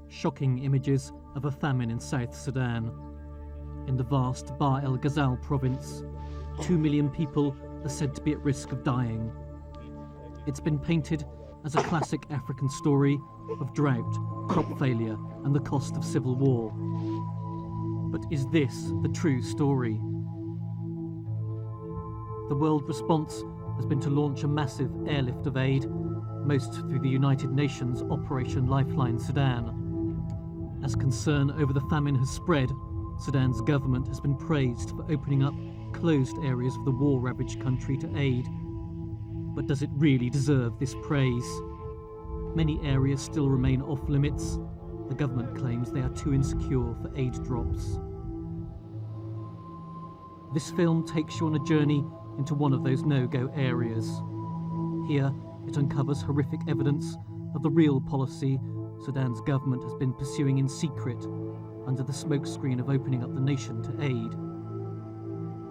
shocking images of a famine in South Sudan. In the vast Bahr El Ghazal province, 2 million people are said to be at risk of dying. It's been painted as a classic African story of drought, crop failure, and the cost of civil war. But is this the true story? The world response has been to launch a massive airlift of aid, most through the United Nations Operation Lifeline Sudan. As concern over the famine has spread, Sudan's government has been praised for opening up closed areas of the war-ravaged country to aid. But does it really deserve this praise? Many areas still remain off limits. The government claims they are too insecure for aid drops. This film takes you on a journey into one of those no-go areas. Here, it uncovers horrific evidence of the real policy Sudan's government has been pursuing in secret under the smokescreen of opening up the nation to aid.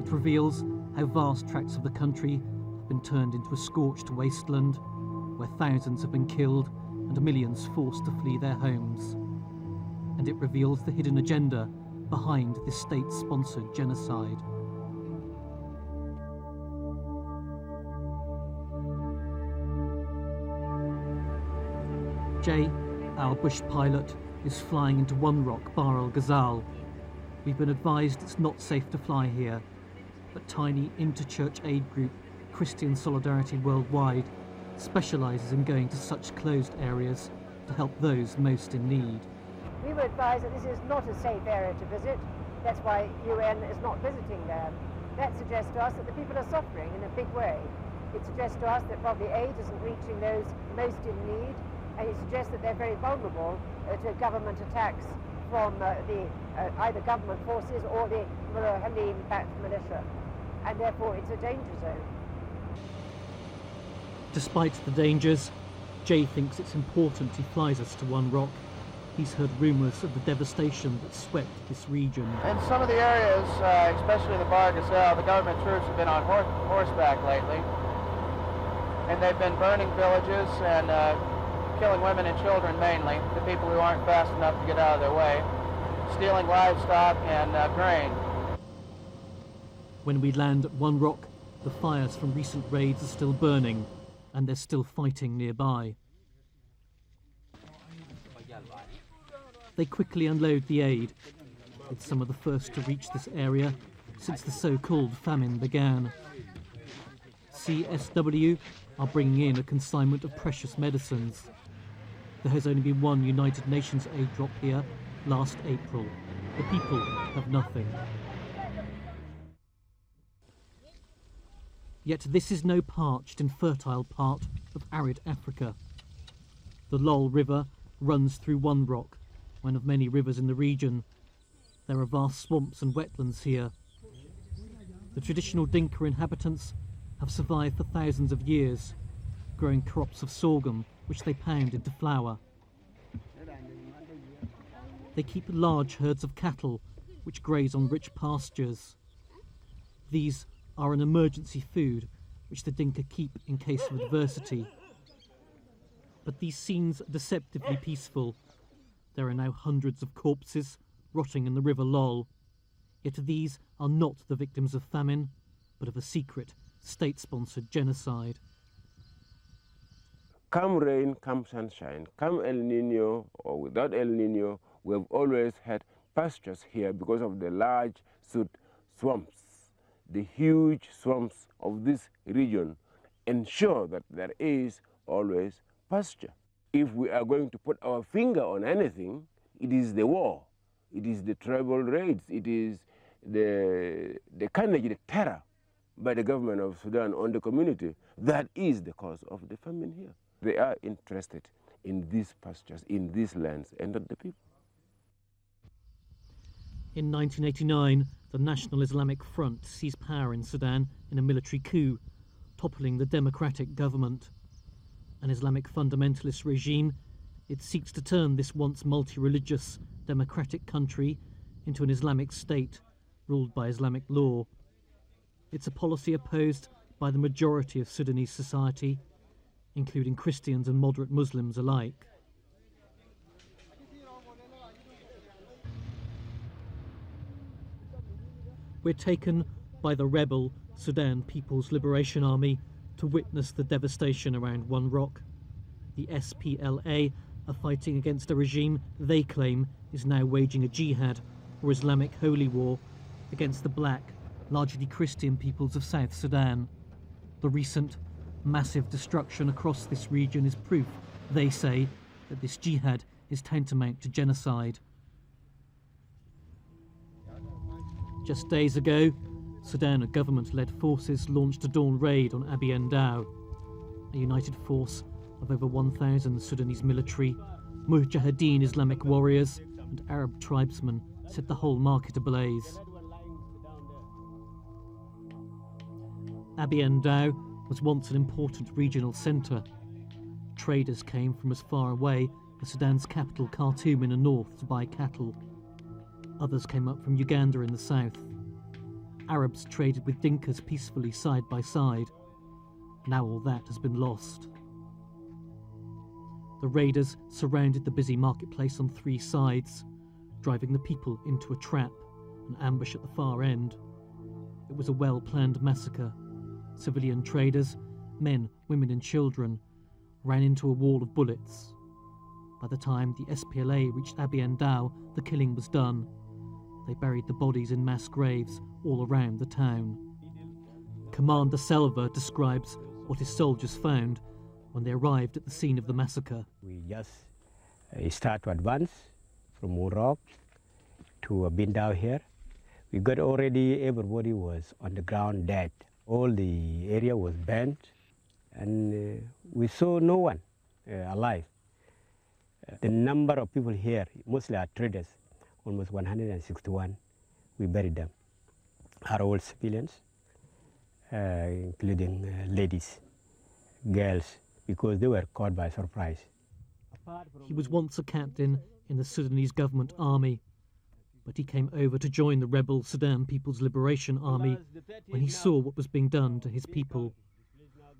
It reveals how vast tracts of the country have been turned into a scorched wasteland, where thousands have been killed and millions forced to flee their homes. And it reveals the hidden agenda behind this state-sponsored genocide. Jay, our bush pilot, is flying into one rock, Bahr El Ghazal. We've been advised it's not safe to fly here, but tiny inter-church aid group Christian Solidarity Worldwide specialises in going to such closed areas to help those most in need. We were advised that this is not a safe area to visit. That's why UN is not visiting there. That suggests to us that the people are suffering in a big way. It suggests to us that probably aid isn't reaching those most in need, and it suggests that they're very vulnerable to government attacks from either government forces or the malaria-infected militia, and therefore it's a danger zone. Despite the dangers, Jay thinks it's important he flies us to one rock. He's heard rumours of the devastation that swept this region. In some of the areas, especially the Bahr El Ghazal, the government troops have been on horseback lately, and they've been burning villages and killing women and children mainly, the people who aren't fast enough to get out of their way, stealing livestock and grain. When we land at one rock, the fires from recent raids are still burning, and they're still fighting nearby. They quickly unload the aid. It's some of the first to reach this area since the so-called famine began. CSW are bringing in a consignment of precious medicines. There has only been one United Nations aid drop here last April. The people have nothing. Yet this is no parched and fertile part of arid Africa. The Lol River runs through one rock, one of many rivers in the region. There are vast swamps and wetlands here. The traditional Dinka inhabitants have survived for thousands of years, growing crops of sorghum which they pound into flour. They keep large herds of cattle which graze on rich pastures. These are an emergency food which the Dinka keep in case of adversity. But these scenes are deceptively peaceful. There are now hundreds of corpses rotting in the river Lol. Yet these are not the victims of famine, but of a secret, state-sponsored genocide. Come rain, come sunshine, come El Nino or without El Nino, we have always had pastures here because of the large swamps. The huge swamps of this region ensure that there is always pasture. If we are going to put our finger on anything, it is the war, it is the tribal raids, it is the carnage, the terror by the government of Sudan on the community. That is the cause of the famine here. They are interested in these pastures, in these lands, and not the people. In 1989, the National Islamic Front seized power in Sudan in a military coup, toppling the democratic government. An Islamic fundamentalist regime, it seeks to turn this once multi-religious democratic country into an Islamic state ruled by Islamic law. It's a policy opposed by the majority of Sudanese society, including Christians and moderate Muslims alike. We're taken by the rebel Sudan People's Liberation Army to witness the devastation around One Rock. The SPLA are fighting against a regime they claim is now waging a jihad, or Islamic holy war, against the black, largely Christian peoples of South Sudan. The recent massive destruction across this region is proof, they say, that this jihad is tantamount to genocide. Just days ago, Sudan government-led forces launched a dawn raid on Abyei Ndau. A united force of over 1,000 Sudanese military, Mujahideen Islamic warriors and Arab tribesmen set the whole market ablaze. Abyei Ndau was once an important regional centre. Traders came from as far away as Sudan's capital Khartoum in the north to buy cattle. Others came up from Uganda in the south. Arabs traded with Dinkas peacefully side by side. Now all that has been lost. The raiders surrounded the busy marketplace on 3 sides, driving the people into a trap, an ambush at the far end. It was a well-planned massacre. Civilian traders, men, women and children, ran into a wall of bullets. By the time the SPLA reached Abyei Ndau, the killing was done. They buried the bodies in mass graves all around the town. Commander SELVA describes what his soldiers found when they arrived at the scene of the massacre. We just start to advance from Rock to Abyei Ndau here. We got already, everybody was on the ground dead. All the area was burnt, and we saw no one alive. The number of people here, mostly are traders, almost 161. We buried them. Are all civilians, including ladies, girls, because they were caught by surprise. He was once a captain in the Sudanese government army, but he came over to join the rebel Sudan People's Liberation Army when he saw what was being done to his people.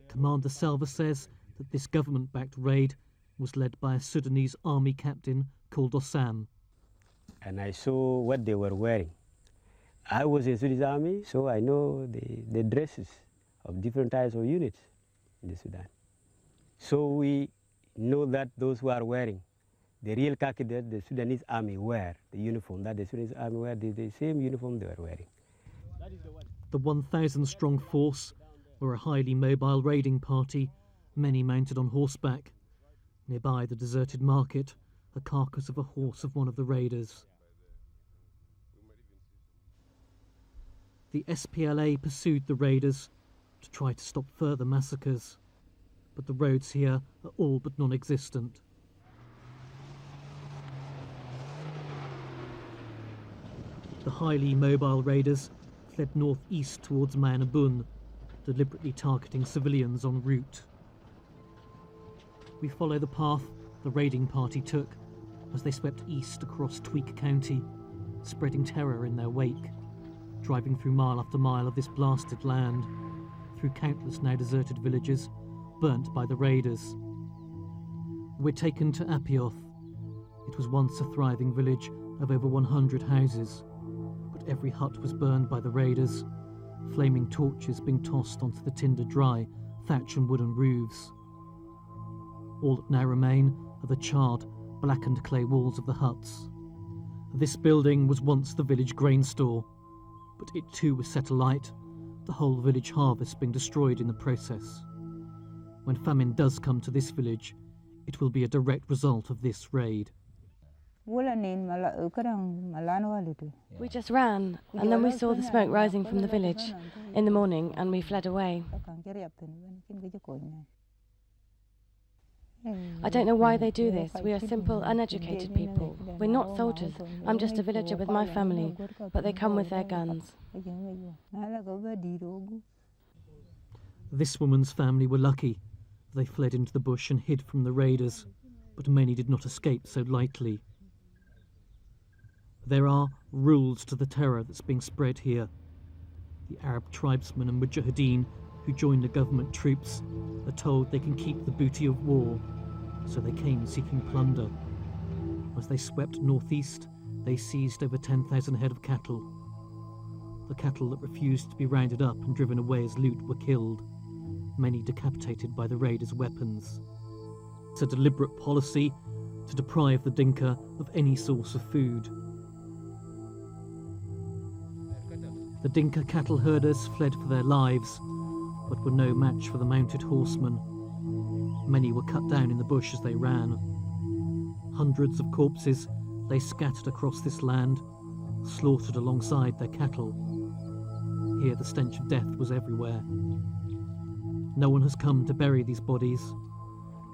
Commander SELVA says that this government-backed raid was led by a Sudanese army captain called Osam. And I saw what they were wearing. I was in Sudanese army, so I know the dresses of different types of units in the Sudan. So we know that those who are wearing the real khaki that the Sudanese army wear, the uniform that the Sudanese army wear, the same uniform they were wearing. The 1,000-strong force were a highly mobile raiding party, many mounted on horseback. Nearby the deserted market, the carcass of a horse of one of the raiders. The SPLA pursued the raiders to try to stop further massacres, but the roads here are all but non-existent. The highly mobile raiders fled northeast towards Manabun, deliberately targeting civilians en route. We follow the path the raiding party took as they swept east across Tweak County, spreading terror in their wake, driving through mile after mile of this blasted land, through countless now deserted villages, burnt by the raiders. We're taken to Apioth. It was once a thriving village of over 100 houses, but every hut was burned by the raiders, flaming torches being tossed onto the tinder-dry thatch and wooden roofs. All that now remain are the charred, blackened clay walls of the huts. This building was once the village grain store, but it too was set alight, the whole village harvest being destroyed in the process. When famine does come to this village, it will be a direct result of this raid. We just ran, and then we saw the smoke rising from the village in the morning, and we fled away. I don't know why they do this. We are simple, uneducated people. We're not soldiers. I'm just a villager with my family, but they come with their guns. This woman's family were lucky. They fled into the bush and hid from the raiders, but many did not escape so lightly. There are rules to the terror that's being spread here. The Arab tribesmen and Mujahideen who join the government troops are told they can keep the booty of war, so they came seeking plunder. As they swept northeast, they seized over 10,000 head of cattle. The cattle that refused to be rounded up and driven away as loot were killed, many decapitated by the raiders' weapons. It's a deliberate policy to deprive the Dinka of any source of food. The Dinka cattle herders fled for their lives, but were no match for the mounted horsemen. Many were cut down in the bush as they ran. Hundreds of corpses lay scattered across this land, slaughtered alongside their cattle. Here the stench of death was everywhere. No one has come to bury these bodies.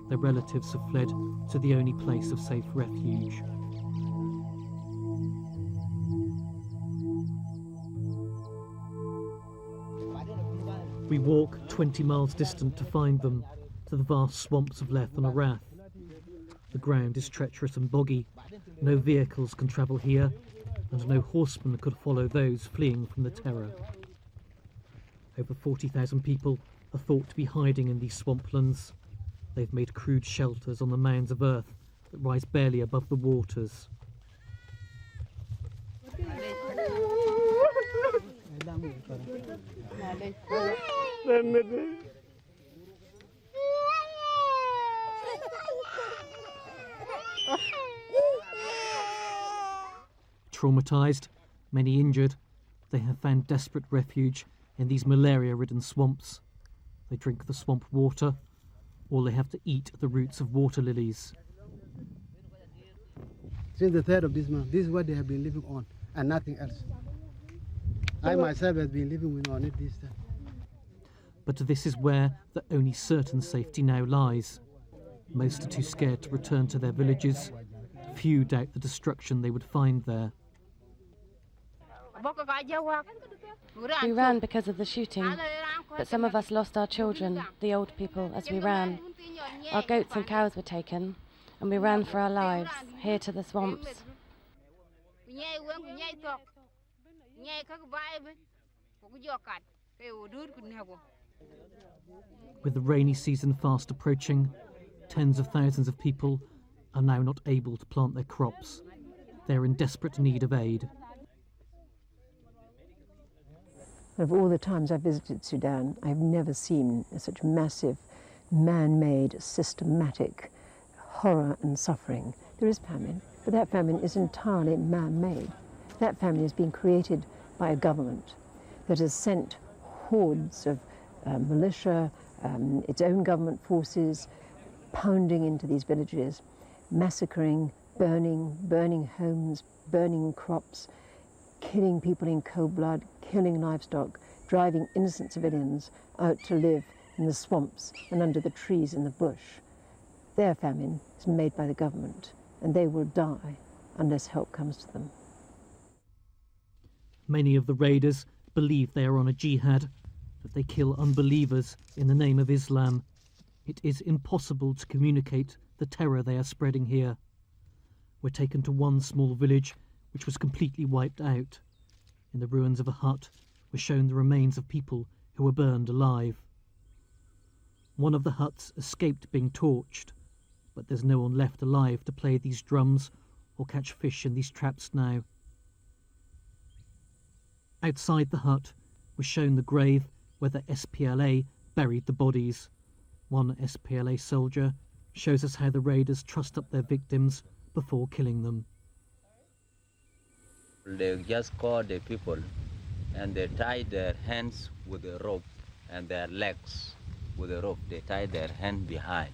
Their relatives have fled to the only place of safe refuge. We walk 20 miles distant to find them, to the vast swamps of Leth and Arath. The ground is treacherous and boggy. No vehicles can travel here, and no horsemen could follow those fleeing from the terror. Over 40,000 people are thought to be hiding in these swamplands. They've made crude shelters on the mounds of earth that rise barely above the waters. Traumatised, many injured, they have found desperate refuge in these malaria-ridden swamps. They drink the swamp water, or they have to eat the roots of water lilies. Since the 3rd of this month, this is what they have been living on, and nothing else. I myself have been living on it this time. But this is where the only certain safety now lies. Most are too scared to return to their villages. Few doubt the destruction they would find there. We ran because of the shooting, but some of us lost our children, the old people, as we ran. Our goats and cows were taken, and we ran for our lives, here to the swamps. With the rainy season fast approaching, tens of thousands of people are now not able to plant their crops. They're in desperate need of aid. Of all the times I've visited Sudan, I've never seen such massive, man-made, systematic horror and suffering. There is famine, but that famine is entirely man-made. That famine has been created by a government that has sent hordes of militia, its own government forces, pounding into these villages, massacring, burning homes, burning crops, killing people in cold blood, killing livestock, driving innocent civilians out to live in the swamps and under the trees in the bush. Their famine is made by the government, and they will die unless help comes to them. Many of the raiders believe they are on a jihad, that they kill unbelievers in the name of Islam. It is impossible to communicate the terror they are spreading here. We're taken to one small village which was completely wiped out. In the ruins of a hut were shown the remains of people who were burned alive. One of the huts escaped being torched, but there's no one left alive to play these drums or catch fish in these traps now. Outside the hut was shown the grave where the SPLA buried the bodies. One SPLA soldier shows us how the raiders trussed up their victims before killing them. They just caught the people and they tied their hands with a rope and their legs with a rope. They tied their hand behind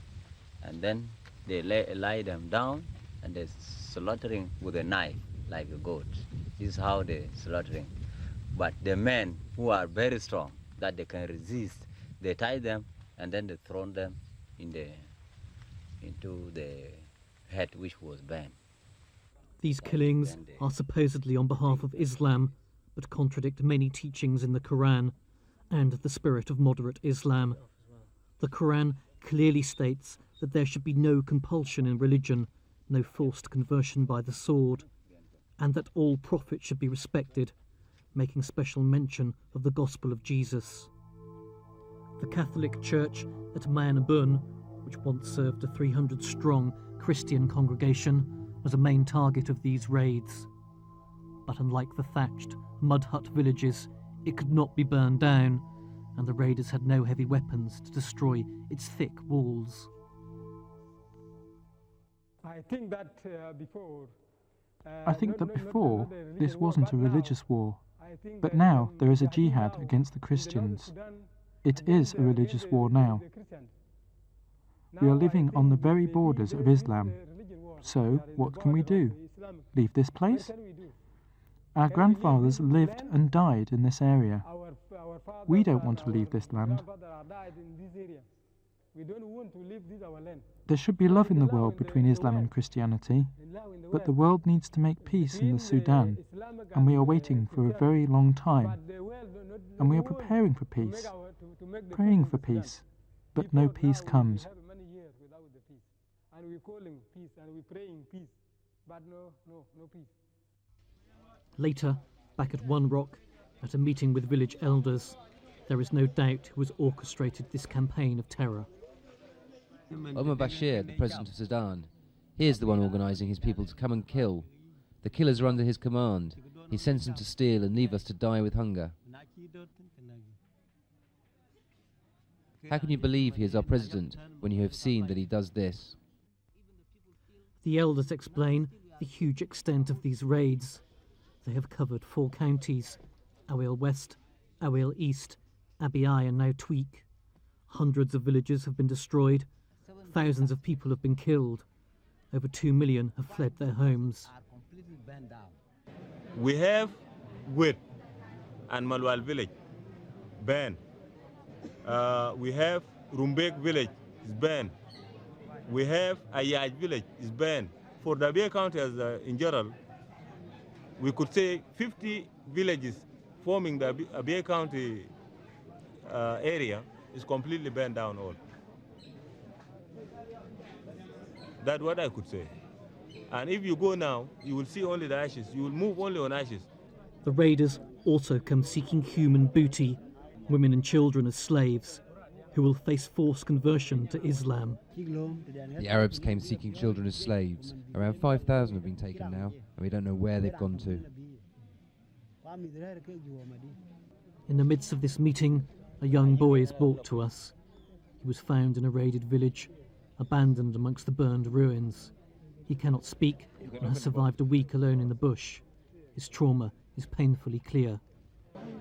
and then they lie them down and they're slaughtering with a knife like a goat. This is how they're slaughtering. But the men who are very strong, that they can resist, they tie them and then they throw them into the head which was burned. These killings are supposedly on behalf of Islam, but contradict many teachings in the Quran and the spirit of moderate Islam. The Quran clearly states that there should be no compulsion in religion, no forced conversion by the sword, and that all prophets should be respected, making special mention of the gospel of Jesus. The Catholic Church at MANUT, which once served a 300-strong Christian congregation, was a main target of these raids. But unlike the thatched, mud hut villages, it could not be burned down, and the raiders had no heavy weapons to destroy its thick walls. I think that before this wasn't a religious war, but now there is a jihad against the Christians. It is a religious war now. We are living on the very borders of Islam. So what can we do? Leave this place? Our grandfathers lived and died in this area. We don't want to leave this land. There should be love in the world between Islam and Christianity, but the world needs to make peace in the Sudan, and we are waiting for a very long time. And we are preparing for peace, praying for peace, but no peace comes. Later, back at One Rock, at a meeting with village elders, there is no doubt who has orchestrated this campaign of terror. Omar Bashir, the president of Sudan, he is the one organising his people to come and kill. The killers are under his command. He sends them to steal and leave us to die with hunger. How can you believe he is our president when you have seen that he does this? The elders explain the huge extent of these raids. They have covered 4 counties, Awil West, Awil East, Abyei and now Tweak. Hundreds of villages have been destroyed. Thousands of people have been killed. Over 2 million have fled their homes. We have Gwit and Malwal village, banned. We have Rumbek village, is banned. We have Ayaj village, is banned. For the Abyei County as in general, we could say 50 villages forming the Abyei County area is completely burned down all. That's what I could say. And if you go now, you will see only the ashes. You will move only on ashes. The raiders also come seeking human booty, women and children as slaves, who will face forced conversion to Islam. The Arabs came seeking children as slaves. Around 5,000 have been taken now, and we don't know where they've gone to. In the midst of this meeting, a young boy is brought to us. He was found in a raided village, abandoned amongst the burned ruins. He cannot speak and has survived a week alone in the bush. His trauma is painfully clear.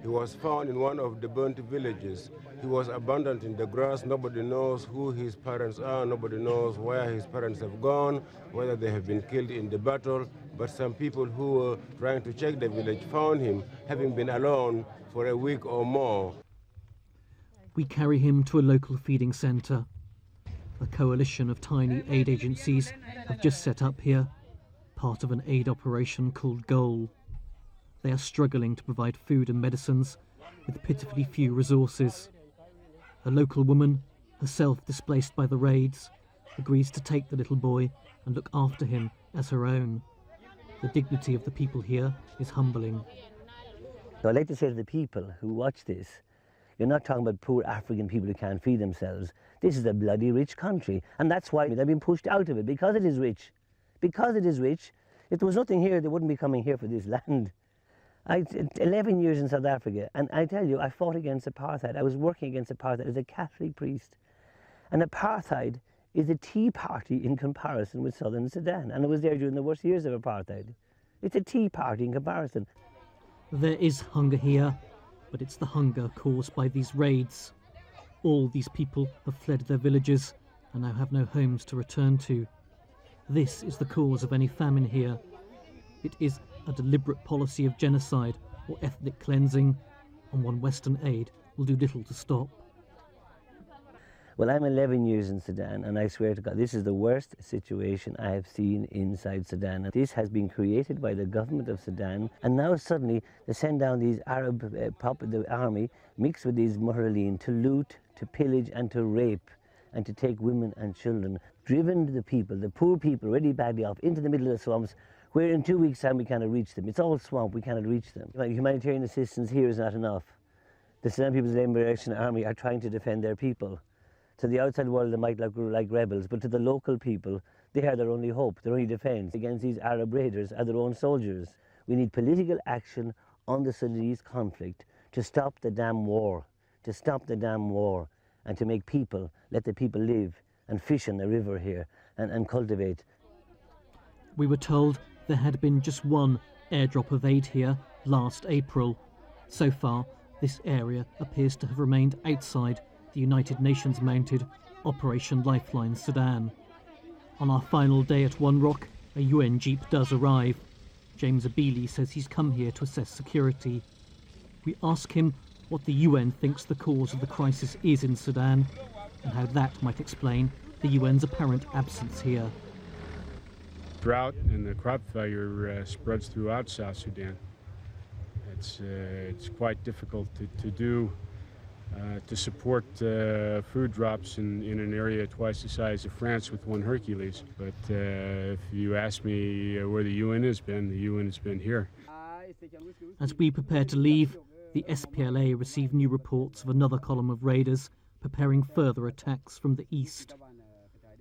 He was found in one of the burnt villages. He was abandoned in the grass. Nobody knows who his parents are. Nobody knows where his parents have gone, whether they have been killed in the battle. But some people who were trying to check the village found him, having been alone for a week or more. We carry him to a local feeding centre. A coalition of tiny aid agencies have just set up here, part of an aid operation called GOAL. They are struggling to provide food and medicines with pitifully few resources. A local woman, herself displaced by the raids, agrees to take the little boy and look after him as her own. The dignity of the people here is humbling. So I'd like to say to the people who watch this, you're not talking about poor African people who can't feed themselves. This is a bloody rich country, and that's why they've been pushed out of it, because it is rich. Because it is rich. If there was nothing here, they wouldn't be coming here for this land. 11 years in South Africa, and I tell you, I fought against apartheid. I was working against apartheid as a Catholic priest. And apartheid is a tea party in comparison with Southern Sudan, and I was there during the worst years of apartheid. It's a tea party in comparison. There is hunger here, but it's the hunger caused by these raids. All these people have fled their villages and now have no homes to return to. This is the cause of any famine here. It is a deliberate policy of genocide or ethnic cleansing, and one Western aid will do little to stop. Well, I'm 11 years in Sudan, and I swear to God, this is the worst situation I have seen inside Sudan. This has been created by the government of Sudan, and now suddenly they send down these Arab the army mixed with these Muharralin to loot, to pillage and to rape and to take women and children, driven the people, the poor people, already badly off, into the middle of the swamps, where in 2 weeks' time we cannot reach them. It's all swamp, we cannot reach them. Humanitarian assistance here is not enough. The Sudan People's Liberation Army are trying to defend their people. To the outside world they might look like rebels, but to the local people, they are their only hope, their only defence against these Arab raiders are their own soldiers. We need political action on the Sudanese conflict to stop the damn war, and to make people, let the people live and fish in the river here and cultivate. We were told there had been just one airdrop of aid here last April. So far, this area appears to have remained outside the United Nations-mounted Operation Lifeline Sudan. On our final day at One Rock, a UN jeep does arrive. James ABELEE says he's come here to assess security. We ask him what the UN thinks the cause of the crisis is in Sudan, and how that might explain the UN's apparent absence here. Drought and the crop failure spreads throughout South Sudan. It's quite difficult to support food drops in an area twice the size of France with one Hercules. But if you ask me where the UN has been, the UN has been here. As we prepare to leave, the SPLA receive new reports of another column of raiders preparing further attacks from the east.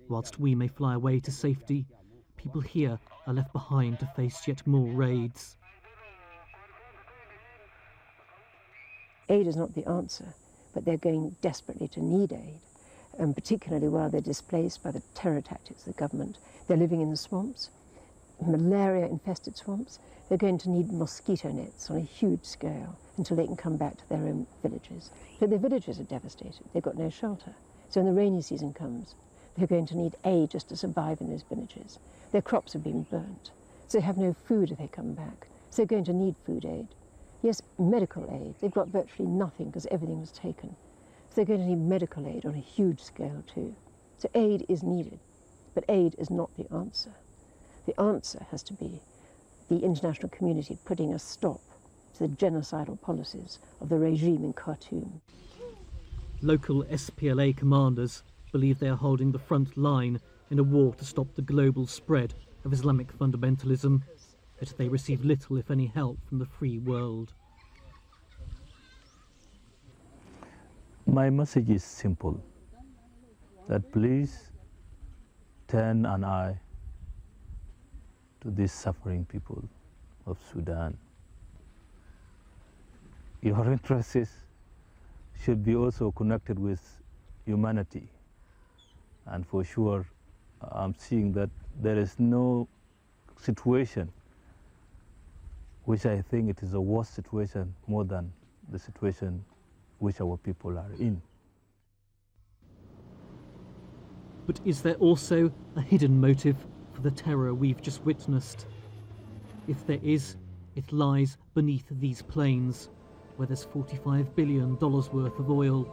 Whilst we may fly away to safety, people here are left behind to face yet more raids. Aid is not the answer, but they're going desperately to need aid, and particularly while they're displaced by the terror tactics of the government. They're living in the swamps, malaria-infested swamps. They're going to need mosquito nets on a huge scale until they can come back to their own villages. But their villages are devastated. They've got no shelter. So when the rainy season comes, they're going to need aid just to survive in those villages. Their crops have been burnt, so they have no food if they come back. So they're going to need food aid. Yes, medical aid. They've got virtually nothing because everything was taken. So they're going to need medical aid on a huge scale too. So aid is needed, but aid is not the answer. The answer has to be the international community putting a stop to the genocidal policies of the regime in Khartoum. Local SPLA commanders believe they are holding the front line in a war to stop the global spread of Islamic fundamentalism, but they receive little, if any, help from the free world. My message is simple, that please turn an eye to these suffering people of Sudan. Your interests should be also connected with humanity. And for sure, I'm seeing that there is no situation which I think it is a worse situation more than the situation which our people are in. But is there also a hidden motive for the terror we've just witnessed? If there is, it lies beneath these plains, where there's $45 billion worth of oil.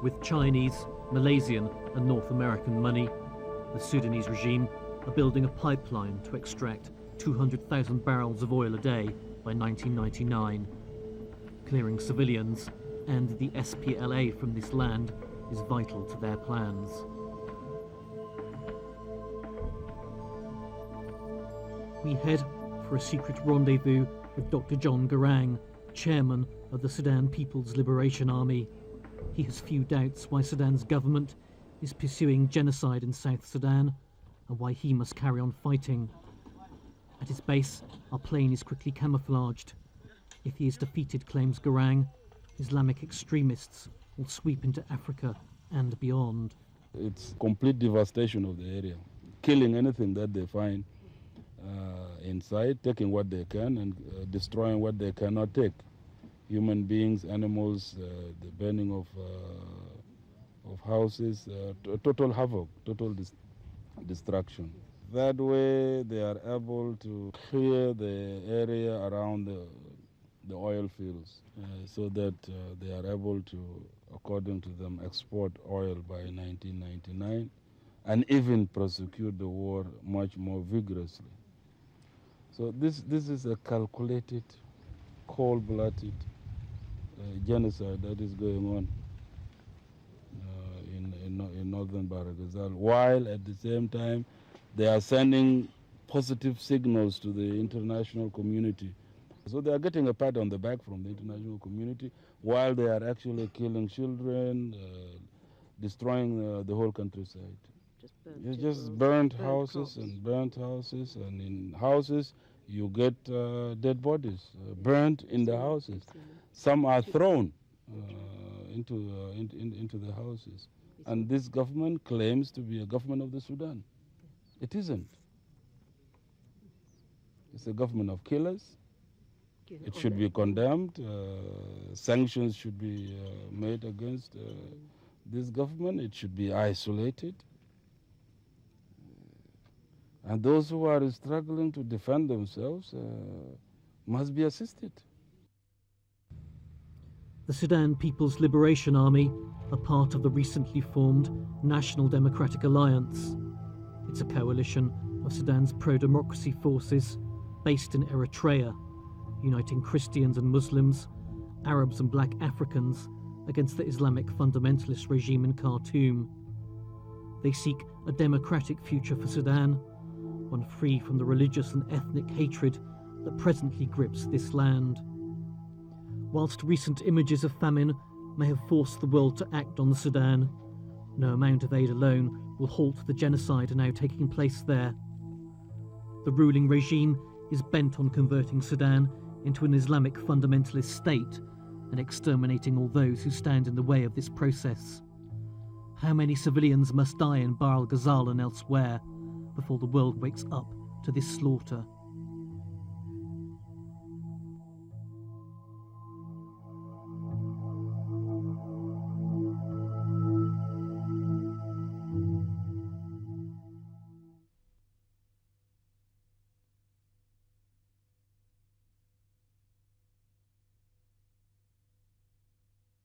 With Chinese, Malaysian and North American money, the Sudanese regime are building a pipeline to extract 200,000 barrels of oil a day by 1999. Clearing civilians and the SPLA from this land is vital to their plans. We head for a secret rendezvous with Dr. John Garang, chairman of the Sudan People's Liberation Army. He has few doubts why Sudan's government is pursuing genocide in South Sudan and why he must carry on fighting. At his base, our plane is quickly camouflaged. If he is defeated, claims Garang, Islamic extremists will sweep into Africa and beyond. It's complete devastation of the area, killing anything that they find inside, taking what they can and destroying what they cannot take. Human beings, animals, the burning of houses, total havoc, total destruction. That way they are able to clear the area around the oil fields so that they are able to, according to them, export oil by 1999 and even prosecute the war much more vigorously. So this is a calculated, cold-blooded genocide that is going on in northern Bahr El Ghazal, while at the same time they are sending positive signals to the international community. So they are getting a pat on the back from the international community while they are actually killing children, destroying the whole countryside. Just burnt houses and in houses You get dead bodies burnt in the houses. Some are thrown into the houses. And this government claims to be a government of the Sudan. It isn't. It's a government of killers. It should be condemned. Sanctions should be made against this government. It should be isolated. And those who are struggling to defend themselves must be assisted. The Sudan People's Liberation Army are part of the recently formed National Democratic Alliance. It's a coalition of Sudan's pro-democracy forces based in Eritrea, uniting Christians and Muslims, Arabs and black Africans against the Islamic fundamentalist regime in Khartoum. They seek a democratic future for Sudan, one free from the religious and ethnic hatred that presently grips this land. Whilst recent images of famine may have forced the world to act on the Sudan, no amount of aid alone will halt the genocide now taking place there. The ruling regime is bent on converting Sudan into an Islamic fundamentalist state and exterminating all those who stand in the way of this process. How many civilians must die in Bahr El Ghazal and elsewhere before the world wakes up to this slaughter?